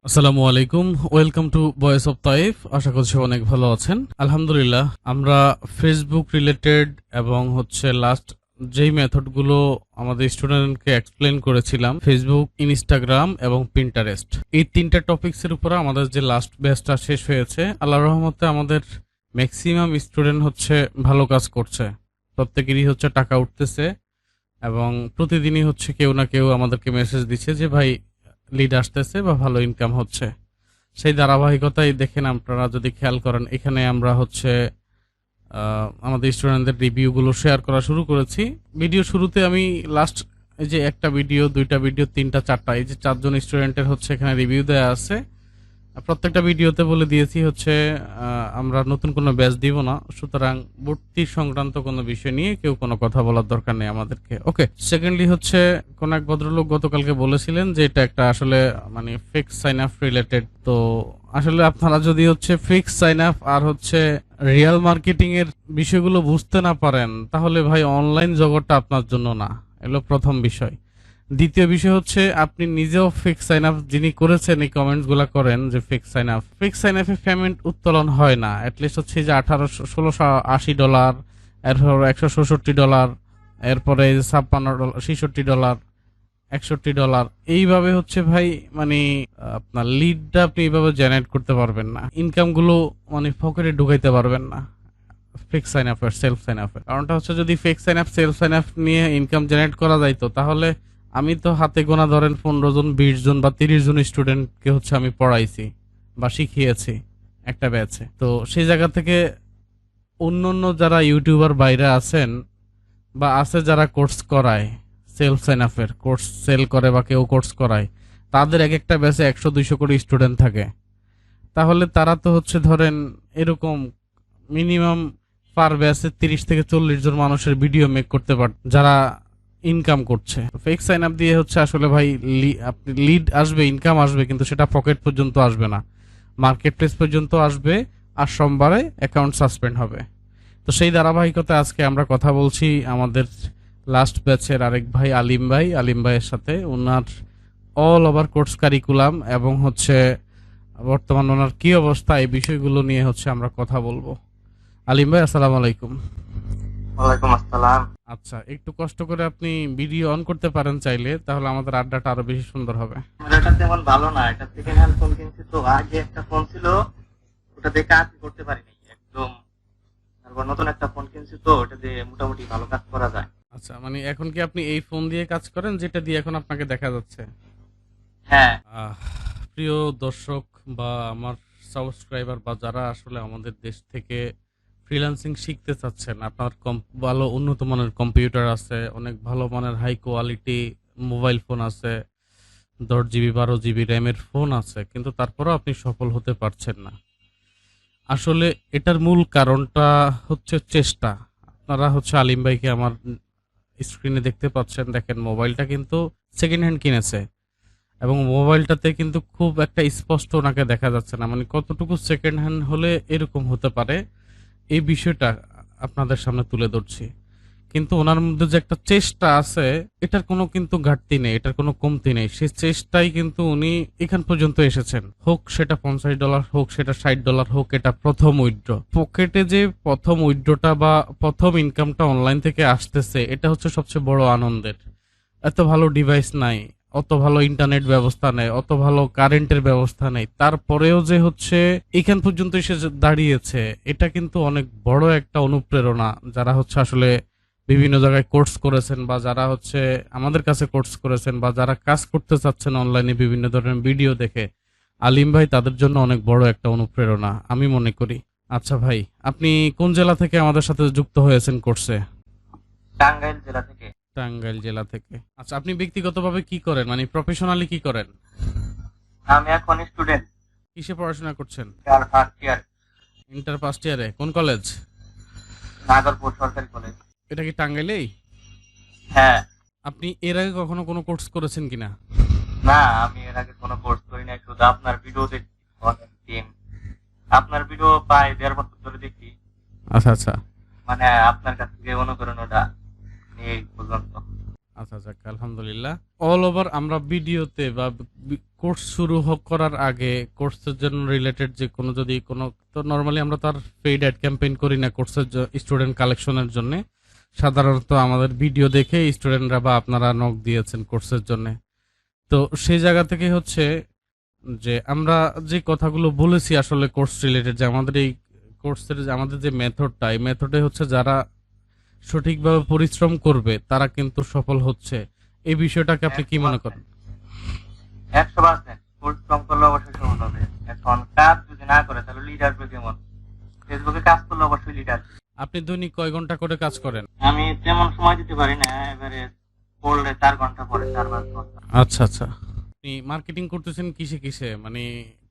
আসসালামু আলাইকুম, welcome to voice of Taif. আশা করছি অনেক ভালো আছেন। আলহামদুলিল্লাহ, আমরা ফেসবুক রিলেটেড এবং লাস্ট যেই মেথডগুলো আমাদের স্টুডেন্টকে এক্সপ্লেন করেছিলাম, ফেসবুক, ইনস্টাগ্রাম এবং পিন্টারেস্ট, এই তিনটা টপিকসের উপরে আমাদের যে লাস্ট ব্যাচটা শেষ হয়েছে, আল্লাহর রহমতে আমাদের ম্যাক্সিমাম স্টুডেন্ট ভালো কাজ করছে। প্রত্যেকেরই টাকা উঠতেছে এবং প্রতিদিনই কেউ না কেউ আমাদেরকে মেসেজ দিচ্ছে যে ভাই লিড আসতেছে বা ভালো ইনকাম হচ্ছে। সেই ধারাবাহিকতাই দেখেন, আপনারা যদি খেয়াল করেন, এখানে আমরা আমাদের স্টুডেন্টদের রিভিউগুলো শেয়ার করা শুরু করেছি। ভিডিও শুরুতে আমি লাস্ট এই যে একটা ভিডিও, দুইটা ভিডিও, তিনটা, চারটা, এই যে চারজন স্টুডেন্টের এখানে রিভিউ দেয়া আছে। প্রত্যেকটা ভিডিওতে বলে দিয়েছি আমরা নতুন কোনো ব্যাচ দিব না, সুতরাং ভর্তি সংক্রান্ত কোনো বিষয় নিয়ে কেউ কোনো কথা বলার দরকার নেই আমাদেরকে। ওকে। সেকেন্ডলি কোন এক ভদ্রলোক গতকালকে বলেছিলেন যে এটা একটা মানে ফিক্স সাইন আপ রিলেটেড। তো আসলে আপনারা যদি ফিক্স সাইন আপ আর রিয়েল মার্কেটিং এর বিষয়গুলো বুঝতে না পারেন, তাহলে ভাই অনলাইন জগৎটা আপনার জন্য না। এগুলো প্রথম বিষয়। দ্বিতীয় বিষয় আপনি নিজেও ফিক্স সাইন আপ যিনি করেছেন, এই কমেন্টস গুলা করেন যে ফিক্স সাইন আপে পেমেন্ট উত্তোলন হয় না। অ্যাটলিস্ট যে $1680, এরপর $166, এরপরে $56, $66, $61, এইভাবে ভাই, মানে আপনার লিডটা আপনি এইভাবে জেনারেট করতে পারবেন না, ইনকাম গুলো মানে পকেটে ঢুকাইতে পারবেন না ফিক্স সাইন আপ আর সেলফ সাইন আপ। কারণটা যদি fix sign up, self sign up নিয়ে ইনকাম জেনারেট করা যাইতো, তাহলে আমি তো হাতে গোনা ধরেন 15 জন, 20 জন বা 30 জন স্টুডেন্টকে আমি পড়াইছি বা শিখিয়েছি একটা ব্যাচে। তো সেই জায়গা থেকে অন্য যারা ইউটিউবার বাইরে আছেন বা আছে যারা কোর্স করায়, সেলফ সাইন আপের কোর্স সেল করে বা কেউ কোর্স করায়, তাদের এক একটা ব্যাচে 100-200 করে স্টুডেন্ট থাকে। তাহলে তারা তো ধরেন এরকম মিনিমাম পার ব্যাচে 30 থেকে 40 জন মানুষের ভিডিও মেক করতে পার, যারা ইনকাম করছে। ফেক সাইন আপ দিয়ে আসলে ভাই আপনি লিড আসবে, ইনকাম আসবে, কিন্তু সেটা পকেট পর্যন্ত আসবে না, মার্কেট প্লেস পর্যন্ত আসবে, আর সোমবারে অ্যাকাউন্ট সাসপেন্ড হবে। তো সেই ধারাবাহিকতা আজকে আমরা কথা বলছি আমাদের লাস্ট ব্যাচের আরেক ভাই আলিম ভাইয়ের সাথে। ওনার অল ওভার কোর্স কারিকুলাম এবং বর্তমান ওনার কি অবস্থা, এই বিষয়গুলো নিয়ে আমরা কথা বলবো। আলিম ভাই, আসসালামু আলাইকুম। ওয়ালাইকুম আসসালাম। আচ্ছা, একটু কষ্ট করে আপনি ভিডিও অন করতে পারেন চাইলে, তাহলে আমাদের আড্ডাটা আরো বেশি সুন্দর হবে। আমার এটা তেমন ভালো না, এটা সেকেন্ড হ্যান্ড ফোন কিনছি তো। আগে একটা ফোন ছিল, ওটা দিয়ে কাজ করতে পারিনি একদম। তারপর নতুন একটা ফোন কিনছি তো, ওটা দিয়ে মোটামুটি ভালো কাজ করা যায়। আচ্ছা, মানে এখন কি আপনি এই ফোন দিয়ে কাজ করেন, যেটা দিয়ে এখন আপনাকে দেখা যাচ্ছে? হ্যাঁ। আহ, প্রিয় দর্শক বা আমার সাবস্ক্রাইবার বা যারা আমাদের দেশ থেকে ফ্রিল্যান্সিং শিখতে চাচ্ছেন, আপনার ভালো উন্নত মানের কম্পিউটার আছে, অনেক ভালো মানের হাই কোয়ালিটি মোবাইল ফোন আছে, 10 GB 12 GB র্যামের ফোন আছে, কিন্তু তারপরেও আপনি সফল হতে পারছেন না। আসলে এটার মূল কারণটা চেষ্টা। আপনারা আলিম ভাইকে আমার স্ক্রিনে দেখতে পাচ্ছেন, দেখেন মোবাইলটা কিন্তু সেকেন্ড হ্যান্ড কিনেছে এবং মোবাইলটাতে কিন্তু খুব একটা স্পষ্ট ওনাকে দেখা যাচ্ছে না, মানে কতটুকু সেকেন্ড হ্যান্ড হলে এরকম হতে পারে, এই বিষয়টা আপনাদের সামনে তুলে ধরছি। কিন্তু ওনার মধ্যে যে একটা চেষ্টা আছে, এটার কোনো কিন্তু ঘাটতি নেই, এটার কোনো কমতি নেই। সেই চেষ্টাই কিন্তু উনি এখান পর্যন্ত এসেছেন। হোক সেটা $50, হোক সেটা $60, হোক এটা প্রথম উইথড্র, পকেটে যে প্রথম উইথড্রটা বা প্রথম ইনকামটা অনলাইন থেকে আসতেছে, এটা সবচেয়ে বড় আনন্দের। এত ভালো ডিভাইস নাই, অত ভালো ইন্টারনেট ব্যবস্থা নেই, অত ভালো কারেন্টের ব্যবস্থা নেই, তারপরেও যে এখান পর্যন্ত এসে যে দাঁড়িয়েছে, এটা কিন্তু অনেক বড় একটা অনুপ্রেরণা। যারা আসলে বিভিন্ন জায়গায় কোর্স করেছেন বা যারা আমাদের কাছে কোর্স করেছেন বা যারা কাজ করতে চাচ্ছেন অনলাইনে বিভিন্ন ধরনের ভিডিও দেখে, আলিম ভাই তাদের জন্য অনেক বড় একটা অনুপ্রেরণা আমি মনে করি। আচ্ছা ভাই, আপনি কোন জেলা থেকে আমাদের সাথে যুক্ত হয়েছেন কোর্সে? টাঙ্গাইল জেলা থেকে। টাঙ্গাইল জেলা থেকে। আচ্ছা, আপনি ব্যক্তিগতভাবে কি করেন, মানে প্রফেশনালি কি করেন? আমি এখন স্টুডেন্ট, কিসে পড়াশোনা করছেন? ফার্স্ট ইয়ার, ইন্টার ফার্স্ট ইয়ারে। কোন কলেজ? নাগরপুর সরকারি কলেজ। এটা কি টাঙ্গাইলেই? হ্যাঁ। আপনি এর আগে কখনো কোনো কোর্স করেছেন কিনা? না, আমি এর আগে কোনো কোর্স করি নাই, শুধু আপনার ভিডিও দেখছি অনেকদিন। আপনার ভিডিও প্রায় 1.5 বছর ধরে দেখি। আচ্ছা আচ্ছা। মানে আপনার কাছ থেকে অনুপ্রেরণাটা নিয়ে এই পর্যন্ত। আচ্ছা আচ্ছা, আলহামদুলিল্লাহ। অল ওভার আমরা ভিডিওতে বা কোর্স শুরু করার আগে কোর্সের জন্য রিলেটেড যে কোনো যদি কোনো, তো নর্মালি আমরা তো আর পেইড অ্যাড ক্যাম্পেইন করি না কোর্সের স্টুডেন্ট কালেকশনের জন্য। সাধারণত আমাদের ভিডিও দেখে স্টুডেন্টরা বা আপনারা নক দিয়েছেন কোর্সের জন্য। তো সেই জায়গা থেকে হচ্ছে যে আমরা যে কথাগুলো বলেছি আসলে কোর্স রিলেটেড, যে আমাদের এই কোর্সের আমাদের যে মেথডটা, এই মেথডে হচ্ছে যারা সঠিকভাবে পরিশ্রম করবে তারা কিন্তু সফল হচ্ছে। এই বিষয়টাকে আপনি কি মনে করেন? 100% পরিশ্রম করলে অবশ্যই সফল হবে। এখন কাজ যদি না করে তাহলে লিড আসবে কেমন? ফেসবুকে কাজ করলে অবশ্যই লিড আসবে। আপনি দৈনিক কয় ঘন্টা করে কাজ করেন? আমি তেমন সময় দিতে পারি না, এবারে পড়লে 4 ঘন্টা পরে 4-5 ঘন্টা। আচ্ছা আচ্ছা। আপনি মার্কেটিং করতেছেন কিসে কিসে, মানে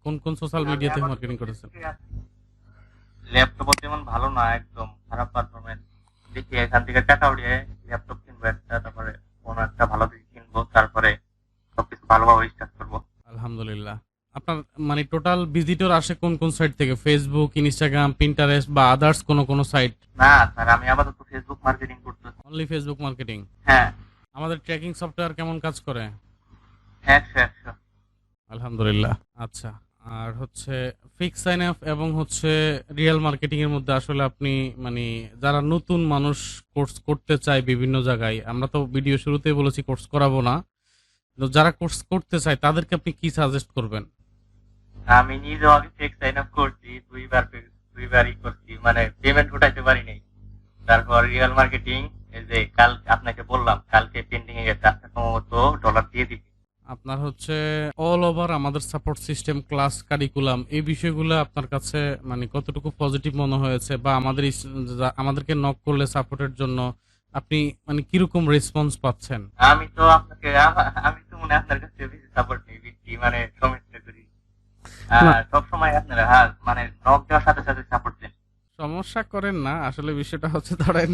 কোন কোন সোশ্যাল মিডিয়াতে মার্কেটিং করতেছেন? ল্যাপটপ তেমন ভালো না, একদম খারাপ পারফরমেন্স। দেখি এখান থেকে টাকা উঠিয়ে ল্যাপটপ কিনবো একটা, তারপরে কোনো একটা ভালো দিকে কিনবো, তারপরে সবকিছু ভালোভাবে স্টার্ট করবো। আলহামদুলিল্লাহ। আপনার মানে টোটাল ভিজিটর আসে কোন কোন সাইট থেকে? ফেসবুক, ইনস্টাগ্রাম, পিন্টারেস্ট বা আদার্স কোন সাইট? না স্যার, আমি আপাতত ফেসবুক মার্কেটিং করতেছি। Only Facebook marketing? হ্যাঁ। আমাদের ট্র্যাকিং সফটওয়্যার কেমন কাজ করে? 100। আলহামদুলিল্লাহ। আচ্ছা, আর হচ্ছে ফিক্স সাইন আপ এবং হচ্ছে রিয়েল মার্কেটিং এর মধ্যে আসলে আপনি মানে যারা নতুন মানুষ কোর্স করতে চায় বিভিন্ন জায়গায়, আমরা তো ভিডিও শুরুতেই বলেছি কোর্স করাবো না, তো যারা কোর্স করতে চায় তাদেরকে আপনি কি সাজেস্ট করবেন? আমি নিজেও আগে চেক সাইন আপ করছি, দুইবারই করছি, মানে পেমেন্ট উঠাইতে পারি নাই। তারপর রিয়েল মার্কেটিং, এই যে কাল আপনাকে বললাম কালকে পেন্ডিং এ গেছে, আজকে সম্ভবত ডলার দিয়ে দিচ্ছি। আপনার হচ্ছে অল ওভার আমাদের সাপোর্ট সিস্টেম, ক্লাস, কারিকুলাম, এই বিষয়গুলো আপনার কাছে মানে কতটুকু পজিটিভ মনে হয়েছে, বা আমাদেরকে নক করলে সাপোর্টের জন্য আপনি মানে কিরকম রেসপন্স পাচ্ছেন? আমি তো আপনাকে আমি তো মনে হয় আপনার কাছে বেশি সাপোর্ট নিই, বেশি মানে সমস্যা করি না, সবসময় আপনারা, হ্যাঁ মানে নক দেওয়ার সাথে সাথে সাপোর্ট দেন। সমস্যা করেন না, আসলে বিষয়টা হচ্ছে ধরেন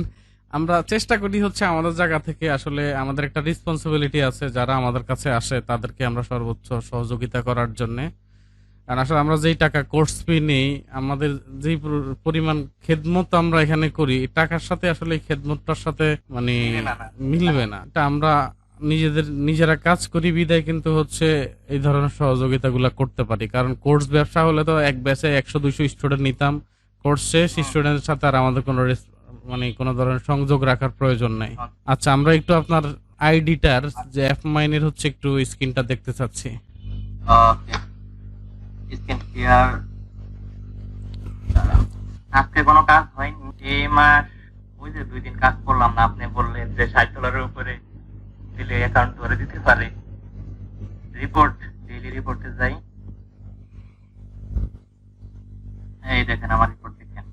আমরা চেষ্টা করি হচ্ছে আমাদের জায়গা থেকে, আসলে আমাদের একটা রেসপন্সিবিলিটি আছে, যারা আমাদের কাছে আসে তাদেরকে আমরা সর্বোচ্চ সহযোগিতা করার জন্য। কারণ আসলে আমরা যেই টাকা কোর্স ফি নেই, আমাদের যেই পরিমাণ খেদমত আমরা এখানে করি, এই টাকার সাথে আসলে এই খেদমতটার সাথে মানে মিলবে না। এটা আমরা নিজেরা কাজ করি বিদায় কিন্তু হচ্ছে এই ধরনের সহযোগিতাগুলো করতে পারি। কারণ কোর্স ব্যবসা হলে তো এক ব্যাচে 100-200 স্টুডেন্ট নিতাম, কোর্স শেষ, স্টুডেন্টের সাথে আর আমাদের কোনো মানে কোনো ধরনের সংযোগ রাখার প্রয়োজন নাই। আচ্ছা, আমরা একটু আপনার আইডিটার যে এফ মাইনের হচ্ছে একটু স্ক্রিনটা দেখতে চাচ্ছি। ওকে, স্ক্রিন ক্লিয়ার। আজকে কোনো কাজ হয়নি এই মাস, ওই যে 2 দিন কাজ করলাম না, আপনি বললেন যে $60 উপরে দিলে অ্যাকাউন্ট ধরে দিতে পারে। রিপোর্ট, ডেইলি রিপোর্টে যাই, এই দেখেন আমার রিপোর্ট দেখেন।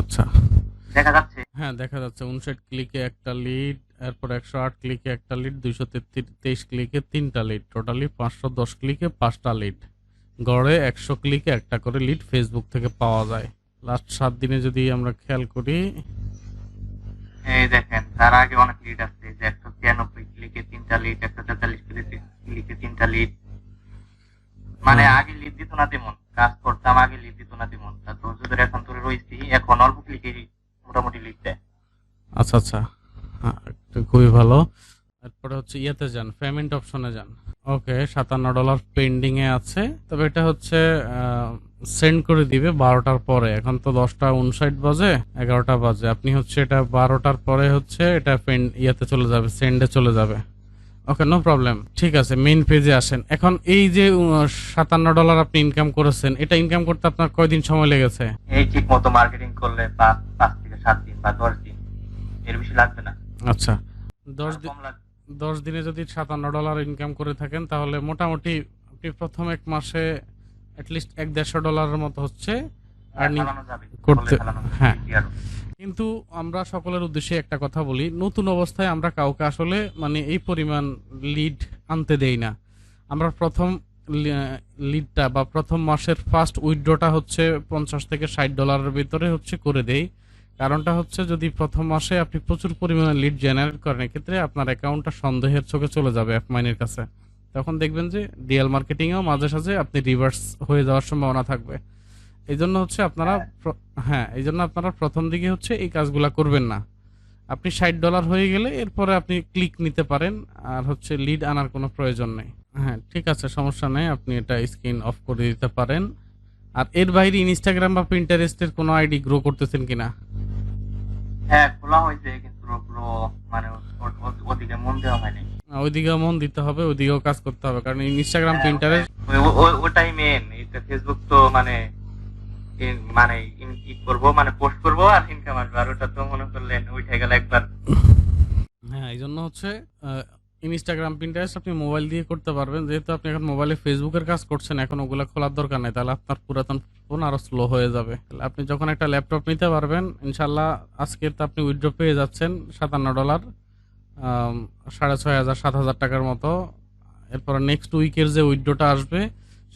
আচ্ছা, দেখা যাচ্ছে? হ্যাঁ দেখা যাচ্ছে। 59 ক্লিকে একটা লিড, এরপর 108 ক্লিকে একটা লিড, 223 ক্লিকে 3টা লিড, টোটালি 510 ক্লিকে 5টা লিড, গড়ে 100 ক্লিকে একটা করে লিড ফেসবুক থেকে পাওয়া যায়। লাস্ট 7 দিনে যদি আমরা খেয়াল করি, এই দেখেন তার আগে অনেক লিড আছে, যে 193 ক্লিকে 3টা লিড, 143 ক্লিকে 3টা লিড। মানে আগে লিড দিত না তেমন, কাজ করতাম আগে লিড দিত না তেমন, তা ধৈর্য ধরে এখন ধরে রয়েছি, এখন অল্প ক্লিকে মোটামুটি লিড দেয়। আচ্ছা আচ্ছা, হ্যাঁ, এটা খুবই ভালো। এরপরে হচ্ছে ইয়েতে যান, পেমেন্ট অপশনে যান। ওকে, $57 পেন্ডিং এ আছে, তবে এটা হচ্ছে সেন্ড করে দিবে 12টার পরে। এখন তো 10টা 59 বাজে, 11টা বাজে, আপনি হচ্ছে এটা 12টার পরে হচ্ছে এটা ইয়েতে চলে যাবে, সেন্ডে চলে যাবে। ওকে, নো প্রবলেম, ঠিক আছে। মেইন পেজে আসেন। এখন এই যে $57 আপনি ইনকাম করেছেন, এটা ইনকাম করতে আপনার কয়দিন সময় লেগেছে? এই ঠিক মতো মার্কেটিং করলে 5 থেকে 7 দিন বা 10 দিন, এর বেশি লাগবে না। আচ্ছা, 10 দিন, কম লাগবে। 10 দিনে যদি $57 ইনকাম করে থাকেন, তাহলে মোটামুটি আপনি প্রথম 1 মাসে অ্যাটলিস্ট $150-150 মতো হচ্ছে আর্নিং চালানো যাবে, করতে। চালানো যাবে, হ্যাঁ, বেশি আরো। কিন্তু আমরা সকলের উদ্দেশ্যে একটা কথা বলি, নতুন অবস্থায় আমরা কাউকে আসলে মানে এই পরিমাণ লিড আনতে দেই না। আমরা প্রথম লিডটা বা প্রথম মাসের ফার্স্ট উইথড্রটা হচ্ছে $50 থেকে $60 ভিতরে হচ্ছে করে দেই। কারণটা হচ্ছে যদি প্রথম মাসে আপনি প্রচুর পরিমাণে লিড জেনারেট করেন, এক্ষেত্রে আপনার অ্যাকাউন্টটা সন্দেহের চোখে চলে যাবে অ্যাপমাইনের কাছে। তখন দেখবেন যে রিয়েল মার্কেটিংয়েও মাঝে সাঝে আপনি রিভার্স হয়ে যাওয়ার সম্ভাবনা থাকবে। এই জন্য হচ্ছে আপনারা হ্যাঁ, এই জন্য আপনারা প্রথম দিকে হচ্ছে এই কাজগুলা করবেন না। আপনি $60 হয়ে গেলে এরপরে আপনি ক্লিক নিতে পারেন, আর হচ্ছে লিড আনার কোনো প্রয়োজন নেই। হ্যাঁ, ঠিক আছে, সমস্যা নেই, আপনি এটা স্ক্রিন অফ করে দিতে পারেন। আর এর বাইরে ইনস্টাগ্রাম বা পিন্টারেস্টের কোনো আইডি গ্রো করতেছেন কিনা? হ্যাঁ, খোলা হয়েছে কিন্তু পুরো মানে ওদিকে মন দেওয়া হয়নি। ওইদিকেও মন দিতে হবে, ওইদিকেও কাজ করতে হবে, কারণ ইনস্টাগ্রাম হ্যাঁ, পিন্টারেস্ট ওটাই মেন। এটা ফেসবুক তো মানে মানে ই করবো, মানে পোস্ট করবো আর ইনকাম আসবে, আর ওটা তো মনে করলেন উঠে গেল একবার। হ্যাঁ, এই জন্য হচ্ছে ইনস্টাগ্রাম পিন্টারেস্ট আপনি মোবাইল দিয়ে করতে পারবেন। যেহেতু আপনি এখন মোবাইলে ফেসবুকের কাজ করছেন, এখন ওগুলা খোলার দরকার নেই, তাহলে আপনার পুরাতন ফোন আরো স্লো হয়ে যাবে। তাহলে আপনি যখন একটা ল্যাপটপ নিতে পারবেন ইনশাল্লাহ, আজকে তো আপনি উইথড্র পেয়ে যাচ্ছেন $57, 6,500 7,000 টাকার মতো। এরপর নেক্সট উইকের যে উইথড্রটা আসবে,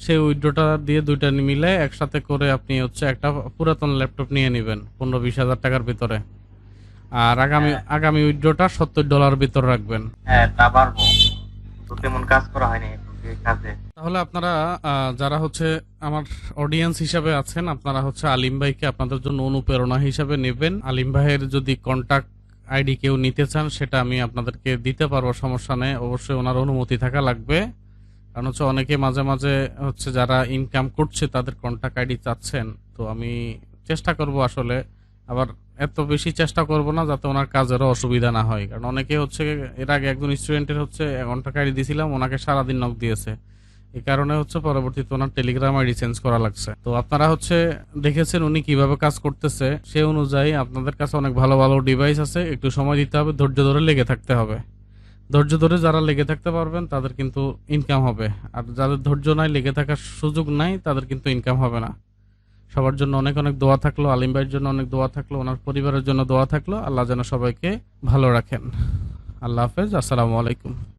সেই উইথড্রটা দিয়ে দুইটা মিলে একসাথে করে আপনি হচ্ছে একটা পুরাতন ল্যাপটপ নিয়ে নেবেন 15-20 হাজার টাকার ভিতরে। আর আগামী হ্যাঁ, আগামী উইথড্রটা $70 ভিতর রাখবেন। হ্যাঁ, তা পারবো। তো তেমন কাজ করা হয়নি এখন এই কাজে। তাহলে আপনারা যারা হচ্ছে আমার অডিয়েন্স হিসাবে আছেন, আপনারা হচ্ছে আলিম ভাইকে আপনাদের জন্য অনুপ্রেরণা হিসাবে নেবেন। আলিম ভাইয়ের যদি কন্টাক্ট আইডি কেউ নিতে চান, সেটা আমি আপনাদেরকে দিতে পারবো, সমস্যা নেই। অবশ্যই ওনার অনুমতি থাকা লাগবে, কারণ হচ্ছে অনেকে মাঝে মাঝে হচ্ছে যারা ইনকাম করছে তাদের কন্টাক্ট আইডি চাচ্ছেন। তো আমি চেষ্টা করব আসলে, আবার এত বেশি চেষ্টা করব না যাতে ওনার কাজেরও অসুবিধা না হয়, কারণ অনেকে হচ্ছে এর আগে একজন স্টুডেন্টের হচ্ছে কন্টাক্ট আইডি দিয়েছিলাম, ওনাকে সারাদিন নক দিয়েছে। এই কারণে হচ্ছে পরবর্তীতে ওনার টেলিগ্রাম আইডি চেঞ্জ করা লাগছে। তো আপনারা হচ্ছে দেখেছেন উনি কিভাবে কাজ করতেছে, সে অনুযায়ী আপনাদের কাছে অনেক ভালো ভালো ডিভাইস আছে, একটু সময় দিতে হবে, ধৈর্য ধরে লেগে থাকতে হবে। ধৈর্য ধরে যারা লেগে থাকতে পারবেন তাদের কিন্তু ইনকাম হবে, আর যাদের ধৈর্য নাই, লেগে থাকার সুযোগ নাই, তাদের কিন্তু ইনকাম হবে না। সবার জন্য অনেক অনেক দোয়া থাকলো, আলিম ভাইয়ের জন্য অনেক দোয়া থাকলো, ওনার পরিবারের জন্য দোয়া থাকলো। আল্লাহ যেন সবাইকে ভালো রাখেন। আল্লাহ হাফেজ, আসসালামু আলাইকুম।